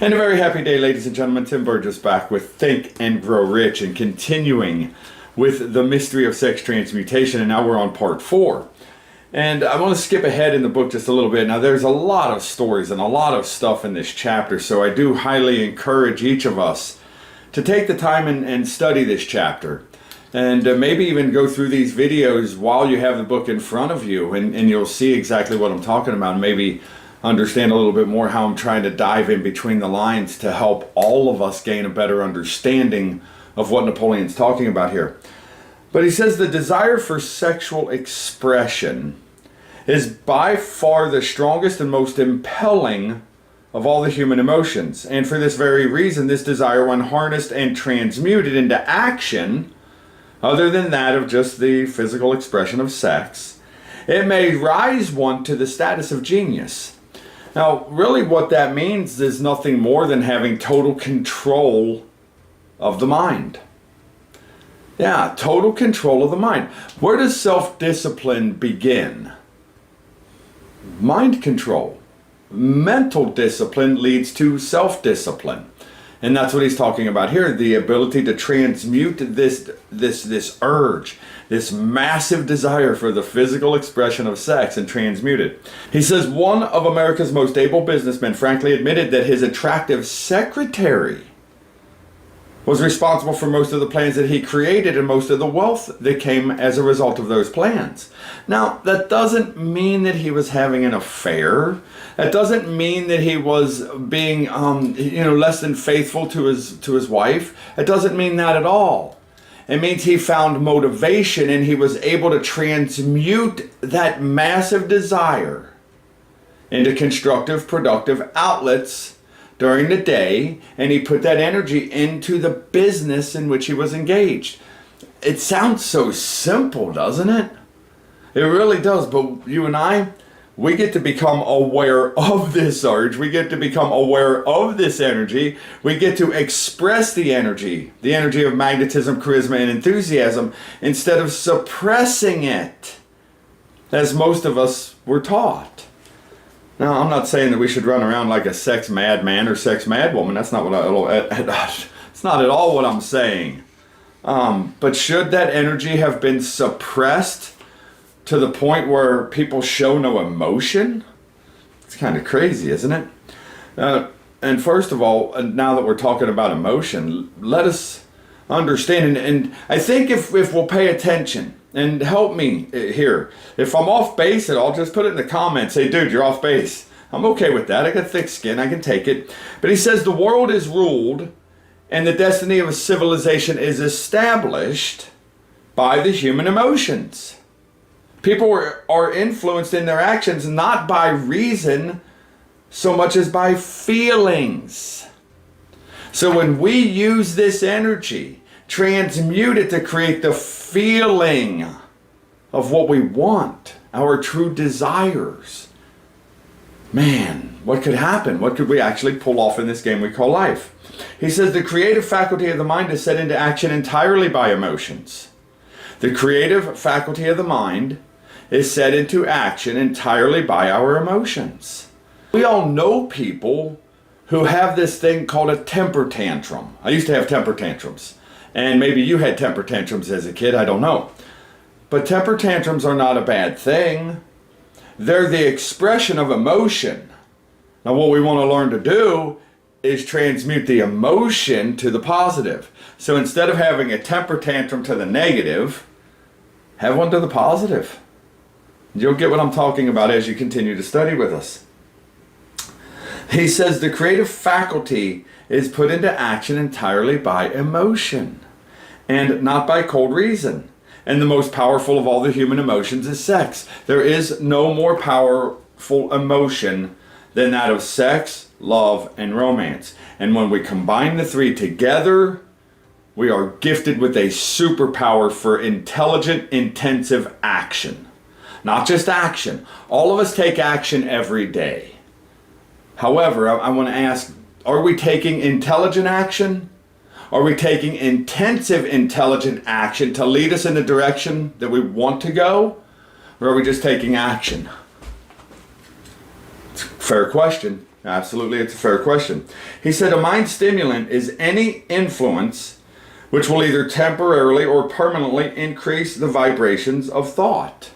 And a very happy day, ladies and gentlemen. Tim Burgess back with Think and Grow Rich and continuing with the Mystery of Sex Transmutation. And now we're on part 4. And I want to skip ahead in the book just a little bit. Now, there's a lot of stories and a lot of stuff in this chapter, so I do highly encourage each of us to take the time and study this chapter. And maybe even go through these videos while you have the book in front of you, and you'll see exactly what I'm talking about. Maybe understand a little bit more how I'm trying to dive in between the lines to help all of us gain a better understanding of what Napoleon's talking about here. But he says the desire for sexual expression is by far the strongest and most impelling of all the human emotions. And for this very reason, this desire, when harnessed and transmuted into action, other than that of just the physical expression of sex, it may rise one to the status of genius. Now, really what that means is nothing more than having total control of the mind. Yeah, total control of the mind. Where does self-discipline begin? Mind control. Mental discipline leads to self-discipline. And that's what he's talking about here, the ability to transmute this urge, this massive desire for the physical expression of sex, and transmute it. He says one of America's most able businessmen frankly admitted that his attractive secretary was responsible for most of the plans that he created and most of the wealth that came as a result of those plans. Now, that doesn't mean that he was having an affair. That doesn't mean that he was being, less than faithful to his wife. It doesn't mean that at all. It means he found motivation and he was able to transmute that massive desire into constructive, productive outlets during the day, and he put that energy into the business in which he was engaged. It sounds so simple, doesn't it? It really does, but you and I, we get to become aware of this urge. We get to become aware of this energy. We get to express the energy of magnetism, charisma, and enthusiasm, instead of suppressing it, as most of us were taught. Now, I'm not saying that we should run around like a sex mad man or sex mad woman. That's not it's not at all what I'm saying. But should that energy have been suppressed to the point where people show no emotion? It's kind of crazy, isn't it? And first of all, now that we're talking about emotion, let us understand, and I think if we'll pay attention, and help me here. If I'm off base at all, just put it in the comments. Say, dude, you're off base. I'm okay with that. I got thick skin. I can take it. But he says the world is ruled and the destiny of a civilization is established by the human emotions. People are influenced in their actions not by reason so much as by feelings. So when we use this energy, transmute it to create the feeling of what we want, our true desires. Man, what could happen? What could we actually pull off in this game we call life? He says the creative faculty of the mind is set into action entirely by emotions. The creative faculty of the mind is set into action entirely by our emotions. We all know people who have this thing called a temper tantrum. I used to have temper tantrums. And maybe you had temper tantrums as a kid, I don't know. But temper tantrums are not a bad thing. They're the expression of emotion. Now what we want to learn to do is transmute the emotion to the positive. So instead of having a temper tantrum to the negative, have one to the positive. You'll get what I'm talking about as you continue to study with us. He says the creative faculty is put into action entirely by emotion and not by cold reason. And the most powerful of all the human emotions is sex. There is no more powerful emotion than that of sex, love, and romance. And when we combine the three together, we are gifted with a superpower for intelligent, intensive action. Not just action. All of us take action every day. However, I want to ask, are we taking intelligent action? Are we taking intensive, intelligent action to lead us in the direction that we want to go? Or are we just taking action? It's a fair question. Absolutely, it's a fair question. He said a mind stimulant is any influence which will either temporarily or permanently increase the vibrations of thought.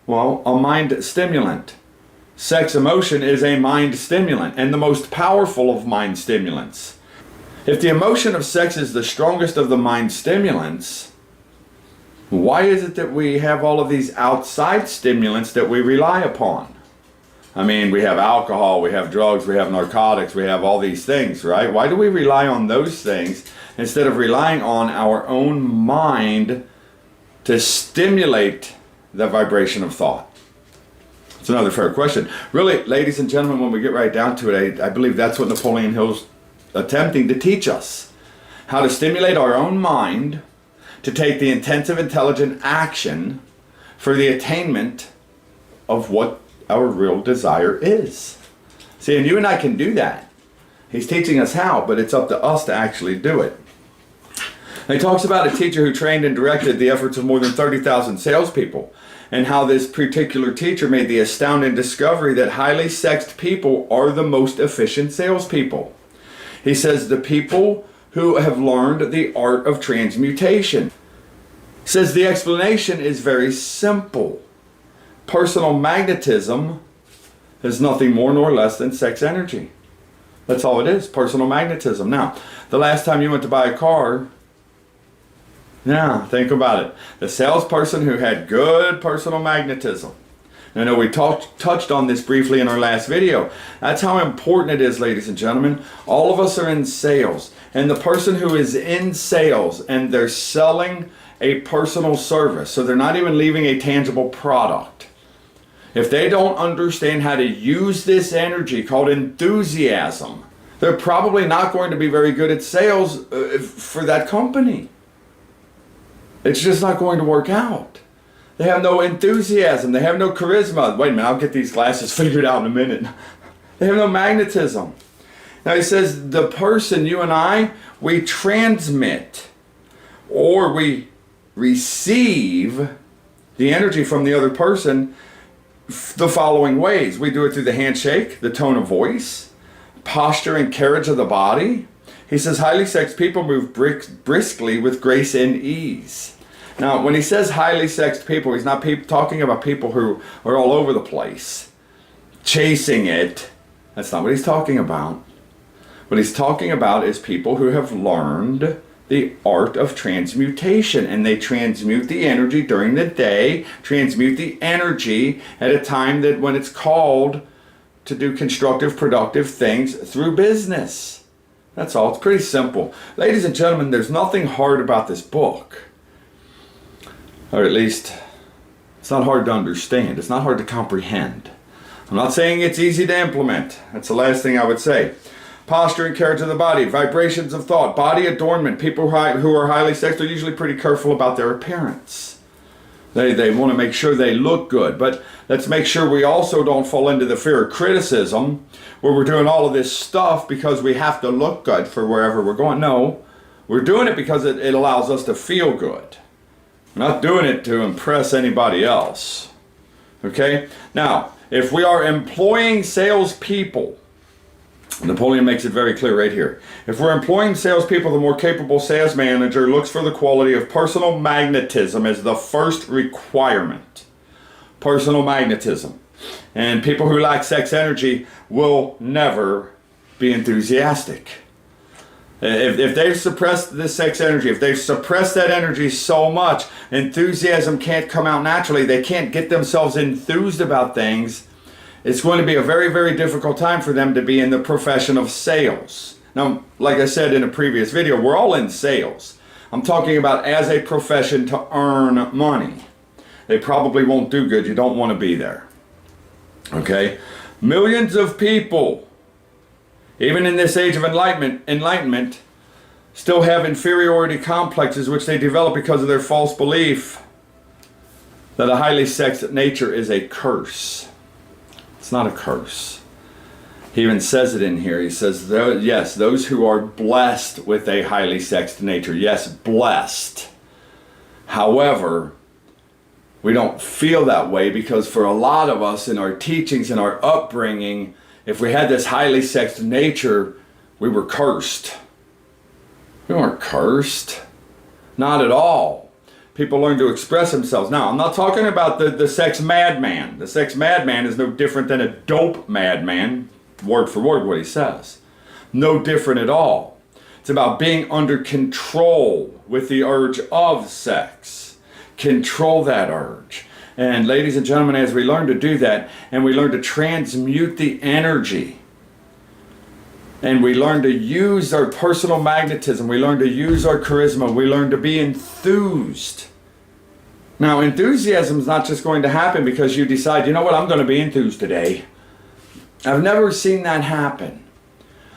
Well, a mind stimulant. Sex emotion is a mind stimulant and the most powerful of mind stimulants. If the emotion of sex is the strongest of the mind stimulants, why is it that we have all of these outside stimulants that we rely upon? I mean, we have alcohol, we have drugs, we have narcotics, we have all these things, right? Why do we rely on those things instead of relying on our own mind to stimulate the vibration of thought? It's another fair question. Really, ladies and gentlemen, when we get right down to it, I believe that's what Napoleon Hill's attempting to teach us. How to stimulate our own mind to take the intensive, intelligent action for the attainment of what our real desire is. See, and you and I can do that. He's teaching us how, but it's up to us to actually do it. And he talks about a teacher who trained and directed the efforts of more than 30,000 salespeople, and how this particular teacher made the astounding discovery that highly sexed people are the most efficient salespeople. He says the people who have learned the art of transmutation. He says the explanation is very simple. Personal magnetism is nothing more nor less than sex energy. That's all it is, personal magnetism. Now, the last time you went to buy a car, think about it. The salesperson who had good personal magnetism. I know we touched on this briefly in our last video. That's how important it is, ladies and gentlemen. All of us are in sales. And the person who is in sales and they're selling a personal service, so they're not even leaving a tangible product. If they don't understand how to use this energy called enthusiasm, they're probably not going to be very good at sales for that company. It's just not going to work out. They have no enthusiasm. They have no charisma. Wait a minute, I'll get these glasses figured out in a minute. They have no magnetism. Now he says the person, you and I, we transmit or we receive the energy from the other person the following ways. We do it through the handshake, the tone of voice, posture and carriage of the body. He says highly sexed people move briskly with grace and ease. Now, when he says highly sexed people, he's not talking about people who are all over the place, chasing it. That's not what he's talking about. What he's talking about is people who have learned the art of transmutation, and they transmute the energy during the day, transmute the energy at a time that when it's called to do constructive, productive things through business. That's all. It's pretty simple. Ladies and gentlemen, there's nothing hard about this book. Or at least, it's not hard to understand. It's not hard to comprehend. I'm not saying it's easy to implement. That's the last thing I would say. Posture and carriage of the body, vibrations of thought, body adornment. People who are highly sexed are usually pretty careful about their appearance. They want to make sure they look good. But let's make sure we also don't fall into the fear of criticism, where we're doing all of this stuff because we have to look good for wherever we're going. No, we're doing it because it allows us to feel good. We're not doing it to impress anybody else. Okay? Now, if we are employing salespeople, Napoleon makes it very clear right here. If we're employing salespeople, the more capable sales manager looks for the quality of personal magnetism as the first requirement. Personal magnetism. And people who lack sex energy will never be enthusiastic. If they've suppressed this sex energy, if they've suppressed that energy so much, enthusiasm can't come out naturally. They can't get themselves enthused about things. It's going to be a very, very difficult time for them to be in the profession of sales. Now, like I said in a previous video, we're all in sales. I'm talking about as a profession to earn money. They probably won't do good. You don't want to be there. Okay? Millions of people, even in this age of enlightenment, still have inferiority complexes which they develop because of their false belief that a highly sexed nature is a curse. It's not a curse. He even says it in here. He says, yes, those who are blessed with a highly sexed nature. Yes, blessed. However, we don't feel that way because for a lot of us in our teachings and our upbringing, if we had this highly sexed nature, we were cursed. We weren't cursed. Not at all. People learn to express themselves. Now, I'm not talking about the sex madman. The sex madman is no different than a dope madman, word for word what he says. No different at all. It's about being under control with the urge of sex. Control that urge. And ladies and gentlemen, as we learn to do that, and we learn to transmute the energy, and we learn to use our personal magnetism, we learn to use our charisma, we learn to be enthused. Now, enthusiasm is not just going to happen because you decide, you know what, I'm going to be enthused today. I've never seen that happen.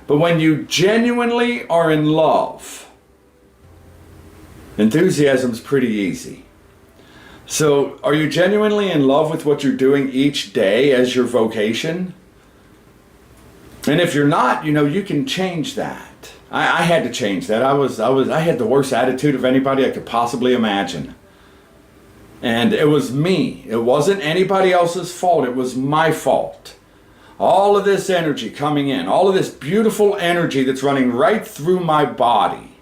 But when you genuinely are in love, enthusiasm's pretty easy. So, are you genuinely in love with what you're doing each day as your vocation? And if you're not, you know, you can change that. I had to change that. I had the worst attitude of anybody I could possibly imagine. And it was me. It wasn't anybody else's fault. It was my fault. All of this energy coming in, all of this beautiful energy that's running right through my body.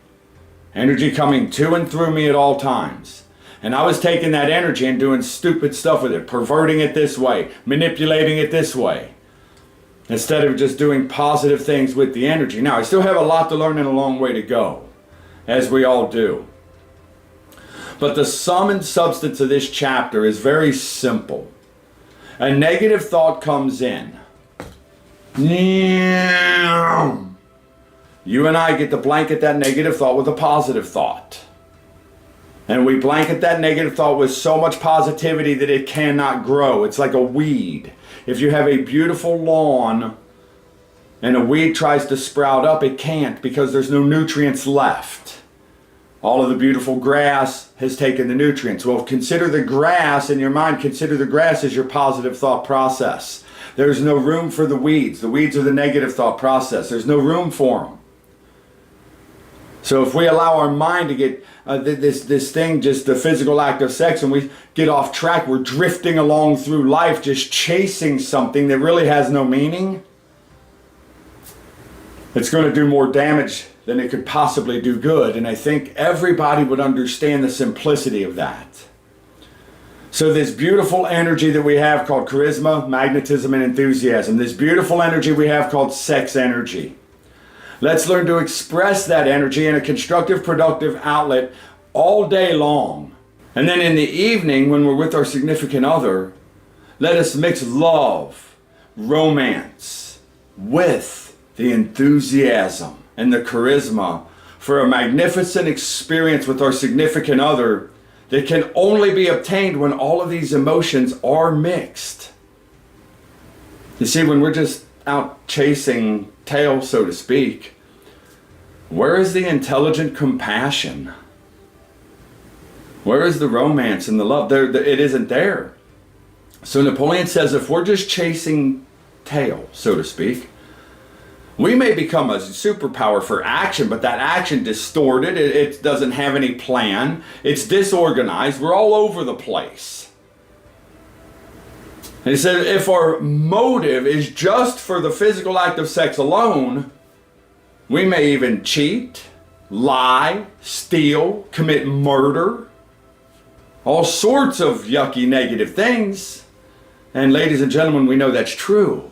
Energy coming to and through me at all times. And I was taking that energy and doing stupid stuff with it, perverting it this way, manipulating it this way, instead of just doing positive things with the energy. Now, I still have a lot to learn and a long way to go, as we all do. But the sum and substance of this chapter is very simple. A negative thought comes in. You and I get to blanket that negative thought with a positive thought. And we blanket that negative thought with so much positivity that it cannot grow. It's like a weed. If you have a beautiful lawn and a weed tries to sprout up, it can't because there's no nutrients left. All of the beautiful grass has taken the nutrients. Well, consider the grass in your mind, consider the grass as your positive thought process. There's no room for the weeds. The weeds are the negative thought process. There's no room for them. So if we allow our mind to get this thing, just the physical act of sex, and we get off track, we're drifting along through life just chasing something that really has no meaning. It's going to do more damage than it could possibly do good. And I think everybody would understand the simplicity of that. So this beautiful energy that we have called charisma, magnetism, and enthusiasm, this beautiful energy we have called sex energy. Let's learn to express that energy in a constructive, productive outlet all day long. And then in the evening, when we're with our significant other, let us mix love, romance, with the enthusiasm and the charisma for a magnificent experience with our significant other that can only be obtained when all of these emotions are mixed. You see, when we're just out chasing tail, so to speak, where is the intelligent compassion? Where is the romance and the love? It isn't there. So Napoleon says if we're just chasing tail, so to speak, we may become a superpower for action, but that action distorted, it doesn't have any plan, it's disorganized, we're all over the place. And he said if our motive is just for the physical act of sex alone, we may even cheat, lie, steal, commit murder, all sorts of yucky negative things. And ladies and gentlemen, we know that's true.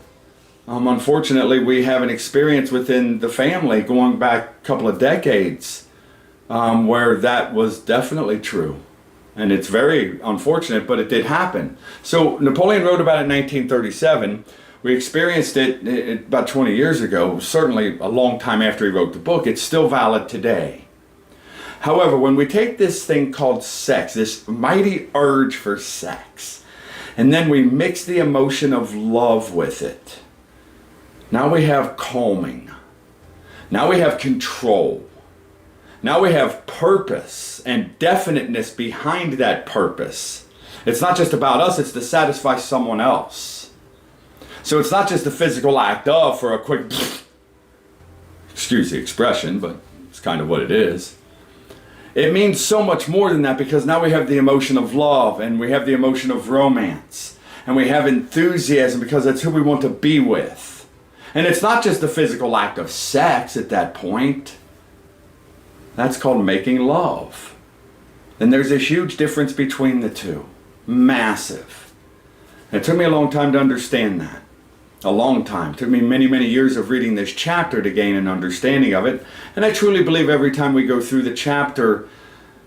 Unfortunately, we have an experience within the family going back a couple of decades where that was definitely true. And it's very unfortunate, but it did happen. So Napoleon wrote about it in 1937. We experienced it about 20 years ago, certainly a long time after he wrote the book. It's still valid today. However, when we take this thing called sex, this mighty urge for sex, and then we mix the emotion of love with it, now we have calming. Now we have control. Now we have purpose and definiteness behind that purpose. It's not just about us, it's to satisfy someone else. So it's not just a physical act of for a quick, excuse the expression, but it's kind of what it is. It means so much more than that because now we have the emotion of love and we have the emotion of romance and we have enthusiasm because that's who we want to be with. And it's not just the physical act of sex at that point. That's called making love. And there's a huge difference between the two. Massive. It took me a long time to understand that. A long time. It took me many, many years of reading this chapter to gain an understanding of it. And I truly believe every time we go through the chapter,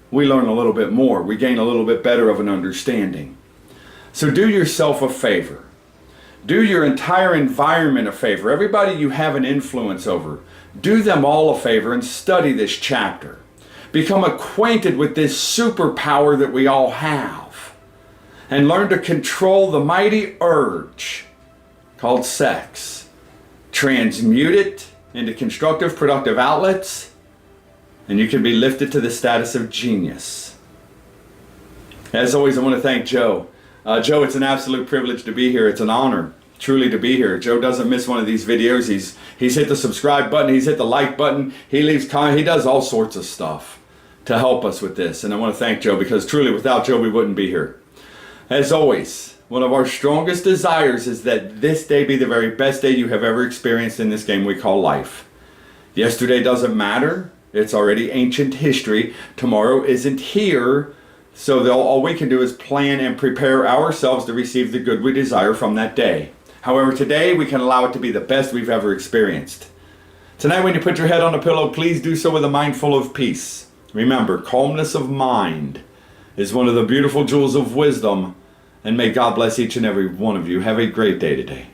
we learn a little bit more. We gain a little bit better of an understanding. So do yourself a favor. Do your entire environment a favor. Everybody you have an influence over, do them all a favor and study this chapter. Become acquainted with this superpower that we all have. And learn to control the mighty urge called sex. Transmute it into constructive, productive outlets, and you can be lifted to the status of genius. As always, I want to thank Joe. Joe, it's an absolute privilege to be here. It's an honor, truly, to be here. Joe doesn't miss one of these videos. He's hit the subscribe button. He's hit the like button. He leaves comments. He does all sorts of stuff to help us with this. And I want to thank Joe, because truly, without Joe, we wouldn't be here. As always, one of our strongest desires is that this day be the very best day you have ever experienced in this game we call life. Yesterday doesn't matter. It's already ancient history. Tomorrow isn't here. So all we can do is plan and prepare ourselves to receive the good we desire from that day. However, today we can allow it to be the best we've ever experienced. Tonight, when you put your head on a pillow, please do so with a mind full of peace. Remember, calmness of mind is one of the beautiful jewels of wisdom. And may God bless each and every one of you. Have a great day today.